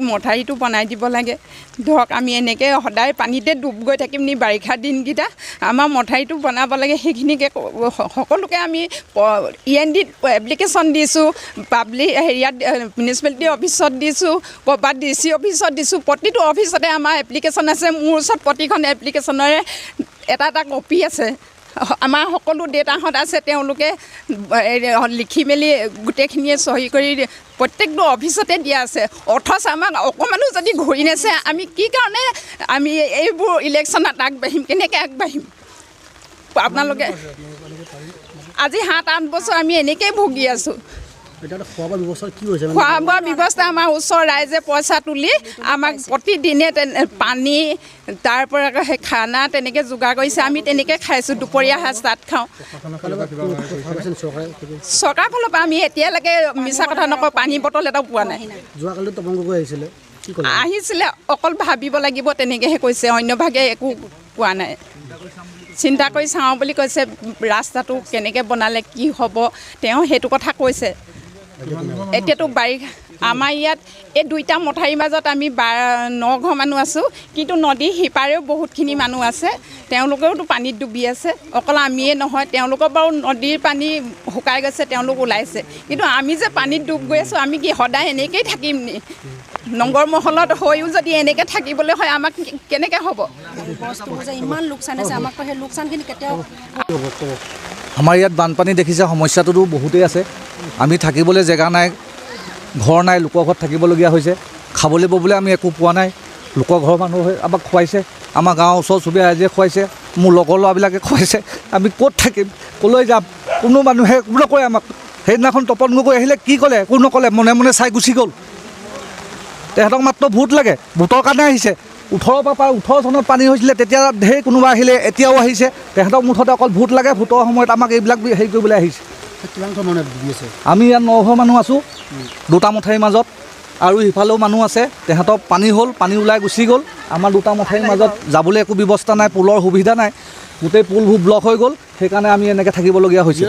মঠাৰিটো বনাই দিব লাগে। ধৰক আমি এনেকৈ সদায় পানীতে ডুব গৈ থাকিম নি বাৰিষা দিনকেইটা, আমাৰ মঠাৰিটো বনাব লাগে। সেইখিনিকে সকলোকে আমি END এপ্লিকেশ্যন দিছোঁ, পাব্লিক হেৰিয়াত মিউনিচিপালিটি অফিচত দিছোঁ, ক'ৰবাত DC অফিচত দিছোঁ। প্ৰতিটো অফিচতে আমাৰ এপ্লিকেশ্যন আছে। মোৰ ওচৰত প্ৰতিখন এপ্লিকেশ্যনৰে এটা কপি আছে। আমাৰ সকলো দেউতাহঁত আছে, তেওঁলোকে লিখি মেলি গোটেইখিনিয়ে চহী কৰি প্ৰত্যেকটো অফিচতে দিয়া আছে। অথচ আমাক অকণমানো যদি ঘূৰি নাছে, আমি কি কাৰণে আমি এইবোৰ ইলেকশ্যনত আগবাঢ়িম, কেনেকৈ আগবাঢ়িম? আপোনালোকে আজি 7-8 বছৰ আমি এনেকৈয়ে ভুগি আছোঁ। খোৱা বোৱাৰ ব্যৱস্থা আমাৰ ওচৰৰ ৰাইজে পইচা তুলি আমাক প্ৰতিদিনে পানী, তাৰপৰা সেই খানা তেনেকৈ যোগাৰ কৰিছে। আমি তেনেকৈ খাইছোঁ, দুপৰীয়া সাঁজ তাত খাওঁ। চৰকাৰৰ ফালৰ পৰা আমি এতিয়ালৈকে মিছা কথা নকওঁ, পানী বটল এটাও পোৱা নাই। আহিছিলে, অকল ভাবিব লাগিব তেনেকৈহে কৈছে, অন্যভাগে একো পোৱা নাই। চিন্তা কৰি চাওঁ বুলি কৈছে, ৰাস্তাটো কেনেকৈ বনালে কি হ'ব তেওঁ সেইটো কথা কৈছে। এতিয়াতো বাৰিষা, আমাৰ ইয়াত এই দুইটা মঠাৰিৰ মাজত আমি 9 ঘৰ মানুহ আছোঁ, কিন্তু নদীৰ সিপাৰেও বহুতখিনি মানুহ আছে, তেওঁলোকেওতো পানীত ডুবি আছে। অকল আমিয়ে নহয়, তেওঁলোকৰ বাৰু নদীৰ পানী শুকাই গৈছে, তেওঁলোক ওলাইছে, কিন্তু আমি যে পানীত ডুব গৈ আছোঁ, আমি কি সদায় এনেকৈয়ে থাকিম নি? নগৰ মহলত হৈও যদি এনেকৈ থাকিবলৈ হয়, আমাক কেনেকৈ হ'ব? ইমান লোকচান আছে, আমাক সেই লোকচানখিনি কেতিয়াও। আমাৰ ইয়াত বানপানী দেখিছে, সমস্যাটোতো বহুতেই আছে। আমি থাকিবলৈ জেগা নাই, ঘৰ নাই, লোকৰ ঘৰত থাকিবলগীয়া হৈছে। খাবলৈ ববলৈ আমি একো পোৱা নাই। লোকৰ ঘৰৰ মানুহ হৈ আমাক খুৱাইছে, আমাৰ গাঁৱৰ ওচৰ চুবুৰীয়া ৰাইজে খুৱাইছে, মোৰ লগৰ ল'ৰাবিলাকে খুৱাইছে। আমি ক'ত থাকিম, ক'লৈ যাম? কোনো মানুহে নকয় আমাক। সেইদিনাখন তপন গগৈ আহিলে কি ক'লে? একো নক'লে, মনে মনে চাই গুচি গ'ল। তেহেঁতক মাত্ৰ ভোট লাগে, ভোটৰ কাৰণে আহিছে। 18 চনত পানী হৈছিলে, তেতিয়া ঢেৰ কোনোবা আহিলে, এতিয়াও আহিছে। তেহেঁতক মুঠতে অকল ভোট লাগে, ভোটৰ সময়ত আমাক এইবিলাক হেৰি কৰিবলৈ আহিছে। আমি ইয়াত 9 ঘৰ মানুহ আছোঁ, দুটা মঠাৰিৰ মাজত, আৰু সিফালেও মানুহ আছে। তেহেঁতৰ পানী হ'ল, পানী ওলাই গুচি গ'ল। আমাৰ দুটা মঠাৰিৰ মাজত যাবলৈ একো ব্যৱস্থা নাই, পুলৰ সুবিধা নাই, গোটেই পুলবোৰ ব্লক হৈ গ'ল। সেইকাৰণে আমি এনেকৈ থাকিবলগীয়া হৈছে।